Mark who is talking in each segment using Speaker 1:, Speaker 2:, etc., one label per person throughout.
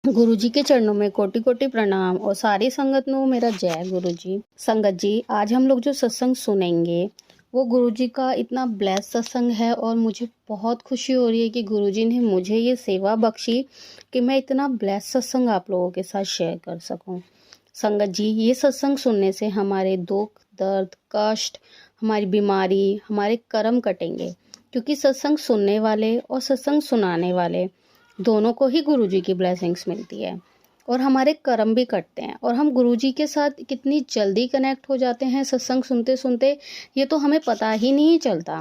Speaker 1: गुरुजी के चरणों में कोटि कोटि प्रणाम और सारी संगत नो मेरा जय गुरुजी। संगत जी, आज हम लोग जो सत्संग सुनेंगे वो गुरुजी का इतना ब्लेस सत्संग है और मुझे बहुत खुशी हो रही है कि गुरुजी ने मुझे ये सेवा बख्शी कि मैं इतना ब्लेस सत्संग आप लोगों के साथ शेयर कर सकूं। संगत जी, ये सत्संग सुनने से हमारे दुख दर्द कष्ट, हमारी बीमारी, हमारे कर्म कटेंगे, क्योंकि सत्संग सुनने वाले और सत्संग सुनाने वाले दोनों को ही गुरुजी की ब्लेसिंग्स मिलती है और हमारे कर्म भी कटते हैं और हम गुरुजी के साथ कितनी जल्दी कनेक्ट हो जाते हैं सत्संग सुनते सुनते, ये तो हमें पता ही नहीं चलता।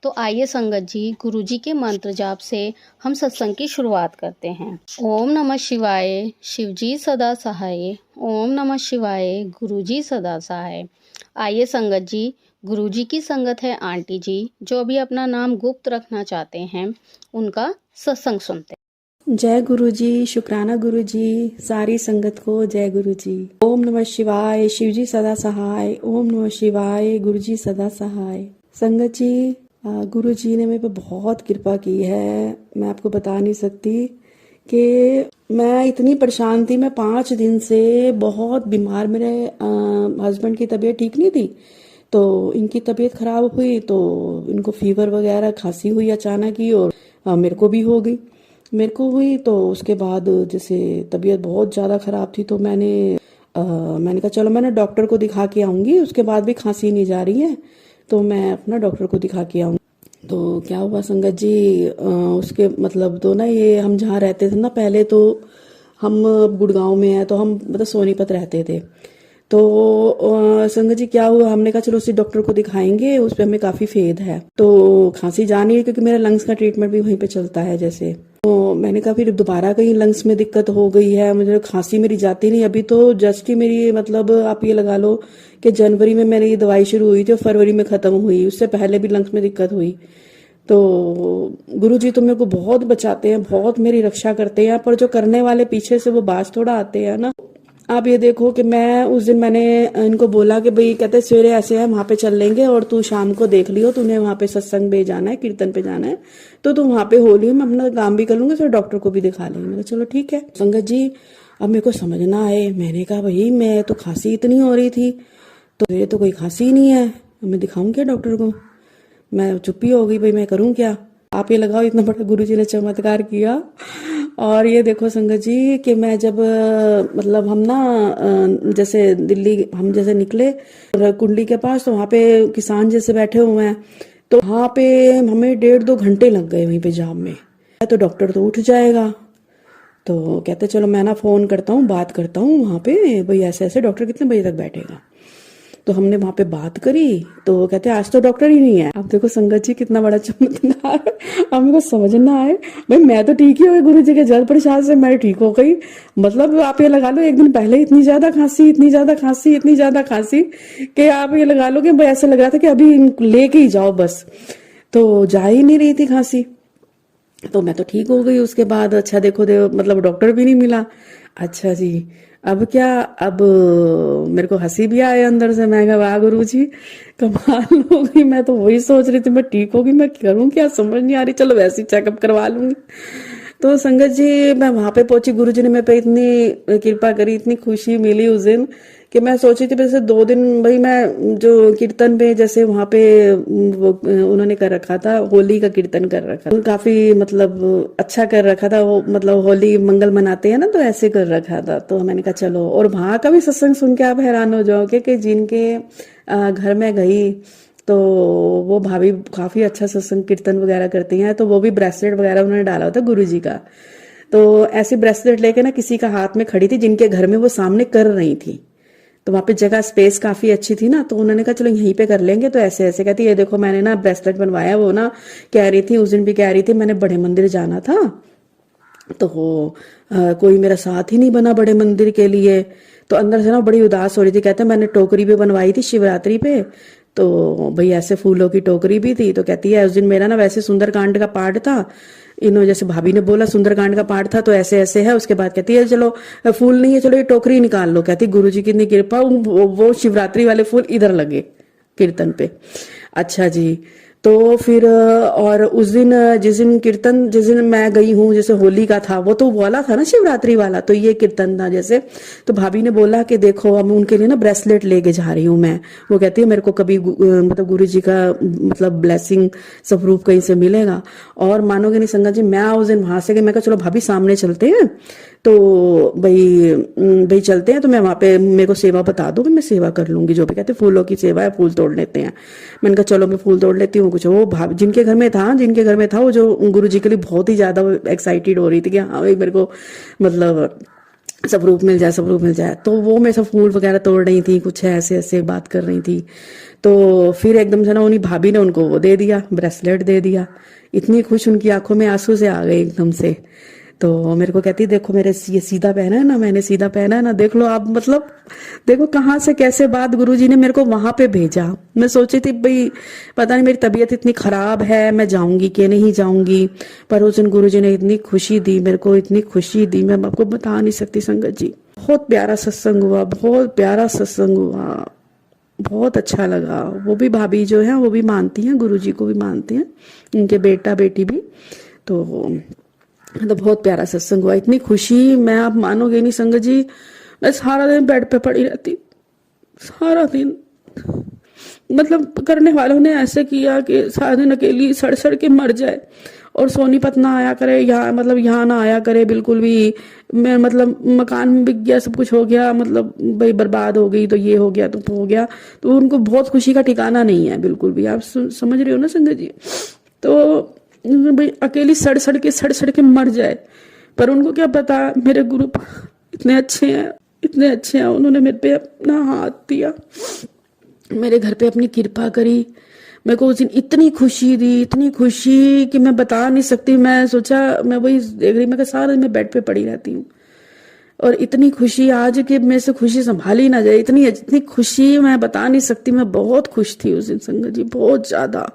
Speaker 1: तो आइए संगत जी, गुरुजी के मंत्र जाप से हम सत्संग की शुरुआत करते हैं। ओम नमः शिवाय, शिवजी सदा सहाय। ओम नमः शिवाय, गुरुजी सदा सहाय। आइए संगत जी, गुरुजी की संगत है आंटी जी, जो अभी अपना नाम गुप्त रखना चाहते हैं, उनका सत्संग सुनते हैं।
Speaker 2: जय गुरु जी, शुक्राना गुरु जी, सारी संगत को जय गुरु जी। ओम नमः शिवाय, शिव जी सदा सहाय। ओम नमः शिवाय, गुरु जी सदा सहाय। संगत जी, गुरु जी ने मेरे पे बहुत कृपा की है, मैं आपको बता नहीं सकती कि मैं इतनी परेशान थी। मैं 5 दिन से बहुत बीमार, मेरे हस्बैंड की तबीयत ठीक नहीं थी, तो इनकी तबीयत खराब हुई, तो इनको फीवर वगैरह खांसी हुई अचानक ही, और मेरे को भी हो गई। मेरे को हुई तो उसके बाद जैसे तबीयत बहुत ज़्यादा ख़राब थी, तो मैंने कहा चलो मैंने डॉक्टर को दिखा के आऊँगी। उसके बाद भी खांसी नहीं जा रही है, तो मैं अपना डॉक्टर को दिखा के आऊँगी। तो क्या हुआ संगत जी, उसके मतलब तो ना, ये हम जहाँ रहते थे ना पहले, तो हम गुड़गांव में है, तो हम मतलब सोनीपत रहते थे। तो संगत जी क्या हुआ, हमने कहा चलो उसी डॉक्टर को दिखाएंगे, उस पर हमें काफ़ी फेद है। तो खांसी जा नहीं है, क्योंकि मेरा लंग्स का ट्रीटमेंट भी वहीं पे चलता है जैसे। तो मैंने कहा फिर दोबारा कहीं लंग्स में दिक्कत हो गई है, मुझे खांसी मेरी जाती नहीं। अभी तो जस्ट ही मेरी मतलब आप ये लगा लो कि जनवरी में मेरी दवाई शुरू हुई थी और फरवरी में ख़त्म हुई, उससे पहले भी लंग्स में दिक्कत हुई। तो गुरुजी तो मेरे को बहुत बचाते हैं, बहुत मेरी रक्षा करते हैं, पर जो करने वाले पीछे से वो बाज थोड़ा आते हैं ना। आप ये देखो कि मैं उस दिन मैंने इनको बोला कि भाई, कहते सवेरे ऐसे है वहां पे चल लेंगे और तू शाम को देख लियो, तूने वहां पे सत्संग पे जाना है, कीर्तन पे जाना है, तो तू वहां पे हो लियो, मैं अपना काम भी कर लूंगी, फिर डॉक्टर को भी दिखा लेंगे। मैंने चलो ठीक है। संगत जी, अब मेरे को समझ ना आए, मैंने कहा भाई मैं तो खांसी इतनी हो रही थी, तो ये तो कोई खांसी ही नहीं है, मैं दिखाऊं क्या डॉक्टर को। मैं चुप्पी हो गई, भाई मैं करूं क्या। आप ये लगाओ, इतना बड़ा गुरुजी ने चमत्कार किया। और ये देखो संगत जी कि मैं जब मतलब हम ना जैसे दिल्ली हम जैसे निकले कुंडली के पास, तो वहाँ पे किसान जैसे बैठे हुए हैं, तो वहाँ पे हमें 1.5-2 घंटे लग गए वहीं पे जाम में। तो डॉक्टर तो उठ जाएगा, तो कहते चलो मैं ना फोन करता हूँ, बात करता हूँ वहाँ पे, भाई ऐसे ऐसे डॉक्टर कितने बजे तक बैठेगा। तो हमने वहां पे बात करी, तो कहते आज तो डॉक्टर ही नहीं है। अब देखो संगत जी कितना बड़ा चमत्कार। अब मेरे को समझ ना आए, भाई मैं तो ठीक ही हो गई, गुरु जी के जल प्रसाद से मैं ठीक हो गई। मतलब आप ये लगा लो, एक दिन पहले इतनी ज्यादा खांसी, इतनी ज्यादा खांसी, इतनी ज्यादा खांसी कि आप ये लगा लो कि भाई ऐसा लग रहा था कि अभी लेके ही जाओ बस। तो जा ही नहीं रही थी खांसी, तो मैं तो ठीक हो गई। उसके बाद अच्छा देखो मतलब डॉक्टर भी नहीं मिला। अच्छा जी, अब क्या, अब मेरे को हंसी भी आए अंदर से। मैं कहा वाह गुरु जी, कमाल हो गई। मैं तो वही सोच रही थी मैं ठीक होगी, मैं करूं क्या समझ नहीं आ रही, चलो वैसे ही चेकअप करवा लूंगी। तो संगत जी मैं वहां पे पहुंची, गुरु जी ने मेरे पे इतनी कृपा करी, इतनी खुशी मिली उस दिन कि मैं सोची थी वैसे 2 दिन भाई मैं जो कीर्तन पे जैसे वहां पे वो उन्होंने कर रखा था, होली का कीर्तन कर रखा था, काफी मतलब अच्छा कर रखा था वो, मतलब होली मंगल मनाते हैं ना, तो ऐसे कर रखा था। तो मैंने कहा चलो, और वहां का भी सत्संग सुन के आप हैरान हो जाओगे कि जिनके घर में गई, तो वो भाभी काफी अच्छा सत्संग कीर्तन वगैरह करती हैं, तो वो भी ब्रेसलेट वगैरह उन्होंने डाला होता गुरु जी का। तो ऐसी ब्रेसलेट लेके ना किसी का हाथ में खड़ी थी, जिनके घर में वो सामने कर रही थी, तो वहां पे जगह स्पेस काफी अच्छी थी ना, तो उन्होंने कहा चलो यहीं पे कर लेंगे। तो ऐसे ऐसे कहती ये देखो मैंने ना ब्रेसलेट बनवाया, वो ना कह रही थी उस दिन भी, कह रही थी मैंने बड़े मंदिर जाना था, तो कोई मेरा साथ ही नहीं बना बड़े मंदिर के लिए। तो अंदर से ना बड़ी उदास हो रही थी। कहते मैंने टोकरी भी बनवाई थी शिवरात्रि पे, तो भाई ऐसे फूलों की टोकरी भी थी। तो कहती है उस दिन मेरा ना वैसे सुंदरकांड का पाठ था, इन्होंने जैसे भाभी ने बोला सुंदरकांड का पाठ था, तो ऐसे ऐसे है। उसके बाद कहती है चलो फूल नहीं है, चलो ये टोकरी निकाल लो। कहती गुरुजी की इतनी कृपा, वो शिवरात्रि वाले फूल इधर लगे कीर्तन पे। अच्छा जी, तो फिर और उस दिन जिस दिन कीर्तन, जिस दिन मैं गई हूँ, जैसे होली का था, वो तो वाला था ना शिवरात्रि वाला, तो ये कीर्तन था जैसे। तो भाभी ने बोला कि देखो अब उनके लिए ना ब्रेसलेट लेके जा रही हूँ मैं। वो कहती है मेरे को कभी मतलब गुरु जी का मतलब ब्लेसिंग स्वरूप कहीं से मिलेगा। और मानोगे नहीं संगत जी, मैं उस दिन वहां से गई, मैं कहा चलो भाभी सामने चलते हैं, तो भाई चलते हैं, तो मैं वहां पे मेरे को सेवा बता दो, मैं सेवा कर लूंगी, जो भी कहते फूलों की सेवा है, फूल तोड़ लेते हैं। मैंने कहा चलो मैं फूल तोड़ लेती हूँ कुछ। वो भाभी जिनके घर में था वो जो गुरु जी के लिए बहुत ही ज्यादा एक्साइटेड हो रही थी कि हाँ भाई मेरे को मतलब स्वरूप मिल जाए, स्वरूप मिल जाए। तो वो मेरे से फूल वगैरह तोड़ रही थी, कुछ ऐसे ऐसे बात कर रही थी। तो फिर एकदम से ना उन्हीं भाभी ने उनको वो दे दिया, ब्रेसलेट दे दिया। इतनी खुश, उनकी आंखों में आंसू से आ गए एकदम से। तो मेरे को कहती देखो मेरे ये सीधा पहना है ना, मैंने सीधा पहना है ना, देख लो आप, मतलब देखो कहाँ से कैसे बात गुरुजी ने मेरे को वहां पे भेजा। मैं सोची थी भाई पता नहीं मेरी तबीयत इतनी खराब है, मैं जाऊंगी कि नहीं जाऊंगी, पर उस दिन गुरुजी ने इतनी खुशी दी मेरे को, इतनी खुशी दी मैं आपको बता नहीं सकती संगत जी। बहुत प्यारा सत्संग हुआ, बहुत प्यारा सत्संग हुआ, बहुत अच्छा लगा। वो भी भाभी जो है वो भी मानती हैं, गुरुजी को भी मानती हैं, उनके बेटा बेटी भी। तो मतलब बहुत प्यारा सत्संग हुआ, इतनी खुशी, मैं आप मानोगे नहीं संगत जी, मैं सारा दिन बेड पे पड़ी रहती, सारा दिन। मतलब करने वालों ने ऐसे किया कि सारा दिन अकेली सड़ सड़ के मर जाए, और सोनीपत ना आया करे, यहाँ मतलब यहाँ ना आया करे बिल्कुल भी। मैं मतलब मकान में बिक गया, सब कुछ हो गया, मतलब भाई बर्बाद हो गई, तो ये हो गया तो वो हो गया, तो उनको बहुत खुशी का ठिकाना नहीं है बिल्कुल भी। आप समझ रहे हो ना संगत जी। तो भाई अकेली सड़ सड़ के मर जाए, पर उनको क्या पता मेरे गुरु इतने अच्छे हैं, इतने अच्छे हैं, उन्होंने मेरे पे अपना हाथ दिया, मेरे घर पे अपनी कृपा करी। मेरे को उस दिन इतनी खुशी दी, इतनी खुशी कि मैं बता नहीं सकती। मैं सोचा, मैं वही देख रही, मैं कहा सारा दिन मैं बेड पे पड़ी रहती हूँ, और इतनी खुशी आज कि मेरे से खुशी संभाली ना जाए, इतनी इतनी खुशी मैं बता नहीं सकती। मैं बहुत खुश थी उस दिन संगत जी, बहुत ज्यादा।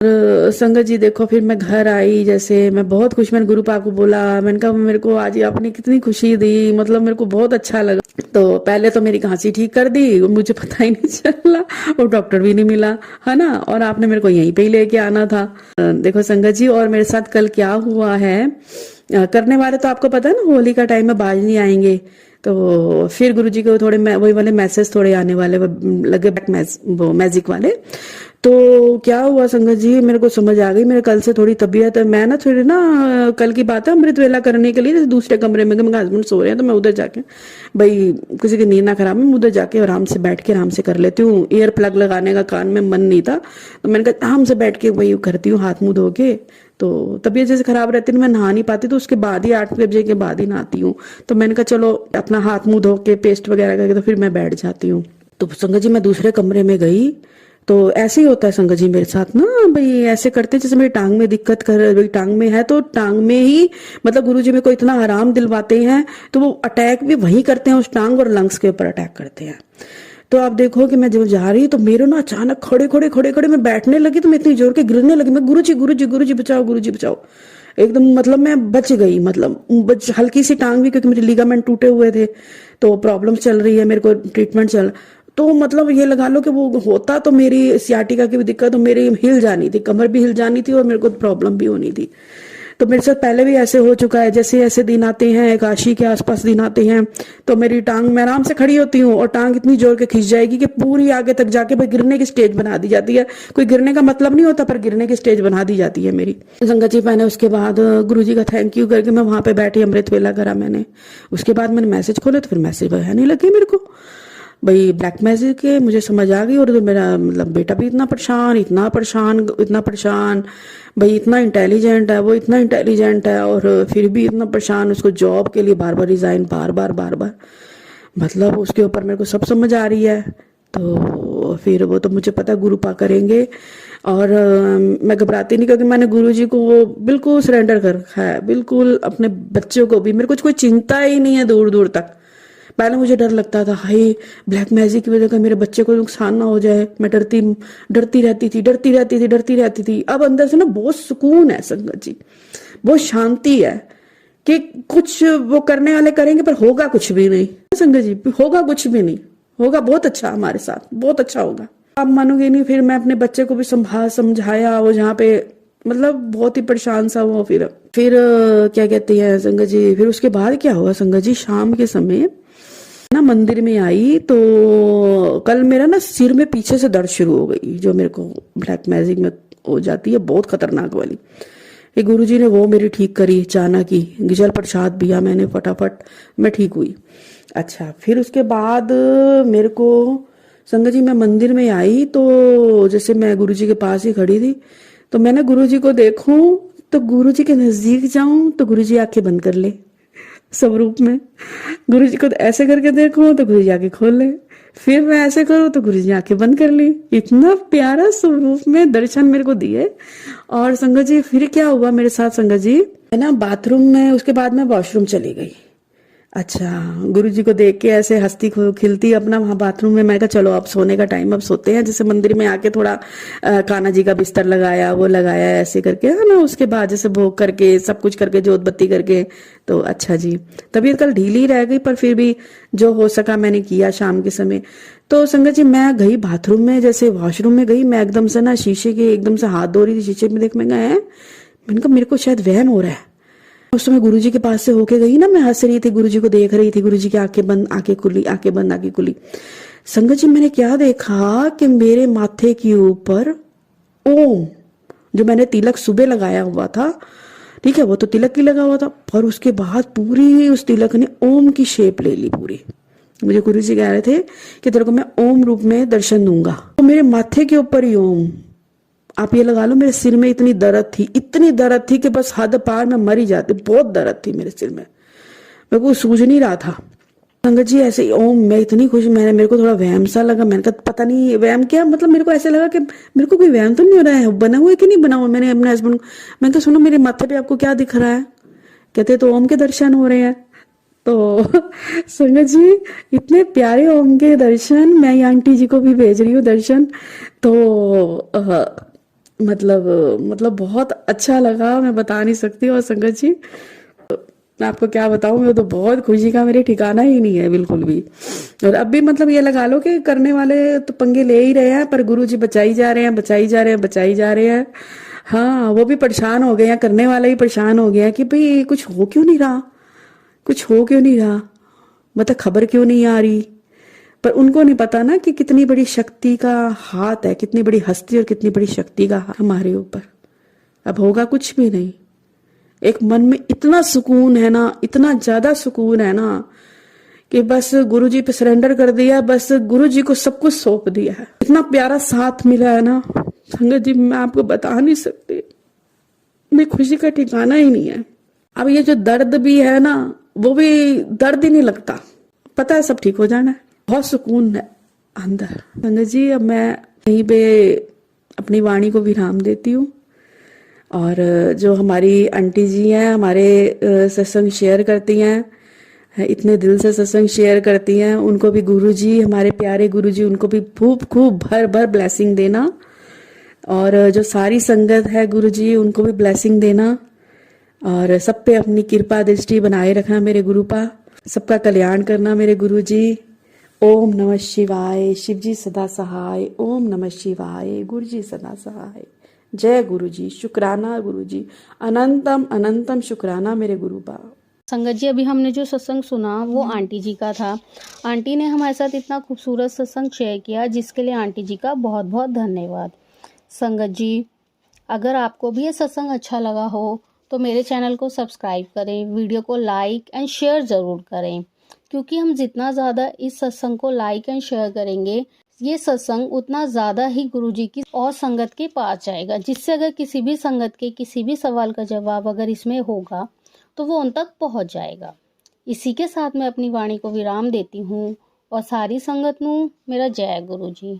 Speaker 2: और संगत जी देखो फिर मैं घर आई, जैसे मैं बहुत खुश, मैंने गुरु पाक को बोला, मैंने कहा मेरे को आज आपने कितनी खुशी दी, मतलब मेरे को बहुत अच्छा लगा। तो पहले तो मेरी खांसी ठीक कर दी, मुझे पता ही नहीं चला, और डॉक्टर भी नहीं मिला, है ना, और आपने मेरे को यहीं पे ही लेके आना था। देखो संगत जी, और मेरे साथ कल क्या हुआ है, करने वाले तो आपको पता है ना, होली का टाइम में बाज नहीं आएंगे, तो फिर गुरुजी को थोड़े वही वाले मैसेज थोड़े आने वाले लगे, बैक वो मैजिक वाले। तो क्या हुआ संगत जी, मेरे को समझ आ गई, मेरे कल से थोड़ी तबीयत है, मैं ना थोड़ी ना, कल की बात है, अमृत वेला करने के लिए दूसरे कमरे में, मेरे हस्बैंड सो रहे हैं, तो मैं उधर जाके, भाई किसी की नींद ना खराब है, मैं उधर जाके आराम से बैठ के आराम से कर लेती हूँ। ईयर प्लग लगाने का कान में मन नहीं था, तो मैंने कहा आराम से बैठ के वही करती हूँ, हाथ मुंह धो के। तो तबीयत जैसे खराब रहती है, मैं नहा नहीं पाती, तो उसके बाद ही 8 बजे के बाद ही नहाती हूँ। तो मैंने कहा चलो अपना हाथ मुंह धो के पेस्ट वगैरह करके तो फिर मैं बैठ जाती हूँ। तो संगत जी मैं दूसरे कमरे में गई, तो ऐसे ही होता है संगत जी मेरे साथ ना, भाई ऐसे करते जैसे मेरी टांग में दिक्कत कर, भाई टांग में है तो टांग में ही, मतलब गुरुजी मेरे को इतना आराम दिलवाते हैं, तो वो अटैक भी वही करते हैं, उस टांग और लंग्स के ऊपर अटैक करते हैं। तो आप देखो कि मैं जब जा रही तो मेरे ना अचानक खड़े मैं बैठने लगी, तो मैं इतनी जोर के गिरने लगी, मैं गुरुजी बचाओ, गुरुजी बचाओ, एकदम मतलब मैं बच गई, मतलब हल्की सी टांग भी, क्योंकि मेरे लिगामेंट टूटे हुए थे, तो प्रॉब्लम चल रही है, मेरे को ट्रीटमेंट चल, तो मतलब ये लगा लो कि वो होता तो मेरी सियाटिका की भी दिक्कत, तो मेरी हिल जानी थी, कमर भी हिल जानी थी, और मेरे को प्रॉब्लम भी होनी थी। तो मेरे साथ पहले भी ऐसे हो चुका है, जैसे ऐसे दिन आते हैं, काशी के आसपास दिन आते हैं, तो मेरी टांग, मैं आराम से खड़ी होती हूँ और टांग इतनी जोर के खिंच जाएगी कि पूरी आगे तक जाके भाई गिरने की स्टेज बना दी जाती है। कोई गिरने का मतलब नहीं होता, पर गिरने की स्टेज बना दी जाती है मेरी। संगत जी मैंने उसके बाद गुरुजी का थैंक यू करके मैं वहां पे बैठी, अमृत वेला करा मैंने। उसके बाद मैंने मैसेज खोले तो फिर मैसेज नहीं लगे मेरे को, भाई ब्लैक मैजिक के, मुझे समझ आ गई। और तो मेरा मतलब बेटा भी इतना परेशान, इतना परेशान, इतना परेशान, भाई इतना इंटेलिजेंट है वो, इतना इंटेलिजेंट है, और फिर भी इतना परेशान, उसको जॉब के लिए बार बार रिजाइन, बार बार, मतलब उसके ऊपर मेरे को सब समझ आ रही है। तो फिर वो तो मुझे पता गुरुपा करेंगे, और मैं घबराती नहीं, क्योंकि मैंने गुरुजी को वो बिल्कुल सरेंडर कर रखा है, बिल्कुल अपने बच्चों को भी, मेरे को कोई चिंता ही नहीं है दूर दूर तक। पहले मुझे डर लगता था, हाय ब्लैक मैजिक की वजह से मेरे बच्चे को नुकसान ना हो जाए, मैं डरती रहती थी। अब अंदर से ना बहुत सुकून है संगत जी, बहुत शांति है, कि कुछ वो करने वाले करेंगे पर होगा कुछ भी नहीं संगत जी, होगा कुछ भी नहीं, होगा बहुत अच्छा, हमारे साथ बहुत अच्छा होगा। आप मानोगे नहीं, फिर मैं अपने बच्चे को भी समझाया, वो जहाँ पे मतलब बहुत ही परेशान सा वो। फिर क्या कहते हैं संगत जी, फिर उसके बाद क्या हुआ संगत जी, शाम के समय ना मंदिर में आई तो कल मेरा ना सिर में पीछे से दर्द शुरू हो गई, जो मेरे को ब्लैक मैजिक में हो जाती है, बहुत खतरनाक वाली। ये गुरुजी ने वो मेरी ठीक करी, चाना की गिजल प्रसाद पिया मैंने, फटाफट मैं ठीक हुई। अच्छा, फिर उसके बाद मेरे को संगत जी, मैं मंदिर में आई तो जैसे मैं गुरुजी के पास ही खड़ी थी, तो मैंने गुरुजी को देखूं तो गुरुजी के नजदीक जाऊं तो गुरुजी आंखें बंद कर ले स्वरूप में, गुरुजी को ऐसे करके देखो तो गुरुजी आंखें खोल ले, फिर मैं ऐसे करूं तो गुरुजी आंखें बंद कर ली। इतना प्यारा स्वरूप में दर्शन मेरे को दिए। और संगत जी फिर क्या हुआ मेरे साथ संगत जी, है ना, बाथरूम में, उसके बाद मैं वॉशरूम चली गई। अच्छा, गुरुजी को देख के ऐसे हंसती खिलती अपना वहां बाथरूम में, मैं कहा चलो अब सोने का टाइम, अब सोते हैं। जैसे मंदिर में आके थोड़ा कान्हा जी का बिस्तर लगाया, वो लगाया ऐसे करके, है ना, उसके बाद जैसे भोग करके सब कुछ करके जोत बत्ती करके, तो अच्छा जी, तबीयत कल ढीली रह गई पर फिर भी जो हो सका मैंने किया शाम के समय। तो संगत जी मैं गई बाथरूम में, जैसे वॉशरूम में गई, मैं एकदम से ना शीशे के एकदम से हाथ धो रही थी, शीशे में देख, मैं गए, मैंने कहा मेरे को शायद वहम हो रहा है। उस समय गुरुजी के पास से होके गई ना, मैं हंस रही थी, गुरुजी को देख रही थी, गुरुजी की आंखें बंद, आंखें खुली, आंखें बंद, आंखें खुली। संगत जी मैंने क्या देखा कि मेरे माथे के ऊपर ओम, जो मैंने तिलक सुबह लगाया हुआ था, ठीक है, वो तो तिलक की लगा हुआ था, पर उसके बाद पूरी उस तिलक ने ओम की शेप ले ली पूरी। मुझे गुरुजी कह रहे थे कि तेरे को मैं ओम रूप में दर्शन दूंगा, तो मेरे माथे के ऊपर ही ओम। आप ये लगा लो, मेरे सिर में इतनी दर्द थी, इतनी दर्द थी कि बस हद पार मैं मर ही जाती, बहुत दर्द थी मेरे सिर में, मेरे को सूझ नहीं रहा था। संगत जी ऐसे ही ओम, मैं इतनी खुश, मेरे को थोड़ा वहम सा लगा, मैंने कहा पता नहीं वहम क्या, मतलब मेरे को ऐसे लगा कि मेरे को कोई वहम तो नहीं हो रहा है, बना हुआ है कि नहीं बना हुआ। मैंने अपने हस्बैंड को, मैंने कहा सुनो मेरे माथे पे आपको क्या दिख रहा है, कहते तो ओम के दर्शन हो रहे हैं। तो संगत जी इतने प्यारे ओम के दर्शन, मैं आंटी जी को भी भेज रही हूँ दर्शन, तो मतलब बहुत अच्छा लगा, मैं बता नहीं सकती। और संगत जी मैं आपको क्या बताऊं, मैं तो बहुत खुशी का मेरे ठिकाना ही नहीं है बिल्कुल भी। और अब भी मतलब ये लगा लो कि करने वाले तो पंगे ले ही रहे हैं, पर गुरु जी बचाई जा रहे हैं, बचाई जा रहे हैं, बचाई जा रहे हैं। हाँ, वो भी परेशान हो गए हैं, करने वाले भी परेशान हो गया कि भाई कुछ हो क्यों नहीं रहा, कुछ हो क्यों नहीं रहा, मतलब खबर क्यों नहीं आ रही। पर उनको नहीं पता ना कि कितनी बड़ी शक्ति का हाथ है, कितनी बड़ी हस्ती और कितनी बड़ी शक्ति का हाथ हमारे ऊपर। अब होगा कुछ भी नहीं, एक मन में इतना सुकून है ना, इतना ज्यादा सुकून है ना कि बस गुरुजी पे सरेंडर कर दिया, बस गुरुजी को सब कुछ सौंप दिया है। इतना प्यारा साथ मिला है ना संगत जी, मैं आपको बता नहीं सकती, मेरी खुशी का ठिकाना ही नहीं है। अब ये जो दर्द भी है ना, वो भी दर्द ही नहीं लगता, पता है सब ठीक हो जाना है, बहुत सुकून है अंदर। संगत जी अब मैं यहीं पे अपनी वाणी को विराम देती हूँ। और जो हमारी आंटी जी हैं, हमारे सत्संग शेयर करती हैं, इतने दिल से सत्संग शेयर करती हैं, उनको भी गुरुजी, हमारे प्यारे गुरुजी, उनको भी खूब खूब भर भर ब्लेसिंग देना। और जो सारी संगत है गुरुजी, उनको भी ब्लेसिंग देना, और सब पे अपनी कृपा दृष्टि बनाए रखना मेरे गुरुपा, सबका कल्याण करना मेरे गुरुजी। ओम नमः शिवाय, शिव जी सदा सहाय। ओम नमः शिवाय, गुरु जी सदा सहाय। जय गुरु जी, शुक्राना गुरु जी, अनंतम अनंतम शुक्राना मेरे गुरुपा।
Speaker 1: संगत जी अभी हमने जो सत्संग सुना वो आंटी जी का था। आंटी ने हमारे साथ इतना खूबसूरत सत्संग शेयर किया, जिसके लिए आंटी जी का बहुत बहुत धन्यवाद। संगत जी अगर आपको भी ये सत्संग अच्छा लगा हो तो मेरे चैनल को सब्सक्राइब करें, वीडियो को लाइक एंड शेयर ज़रूर करें, क्योंकि हम जितना ज़्यादा इस सत्संग को लाइक एंड शेयर करेंगे, ये सत्संग उतना ज़्यादा ही गुरुजी की और संगत के पास जाएगा, जिससे अगर किसी भी संगत के किसी भी सवाल का जवाब अगर इसमें होगा तो वो उन तक पहुंच जाएगा। इसी के साथ मैं अपनी वाणी को विराम देती हूँ और सारी संगत नू मेरा जय गुरु जी।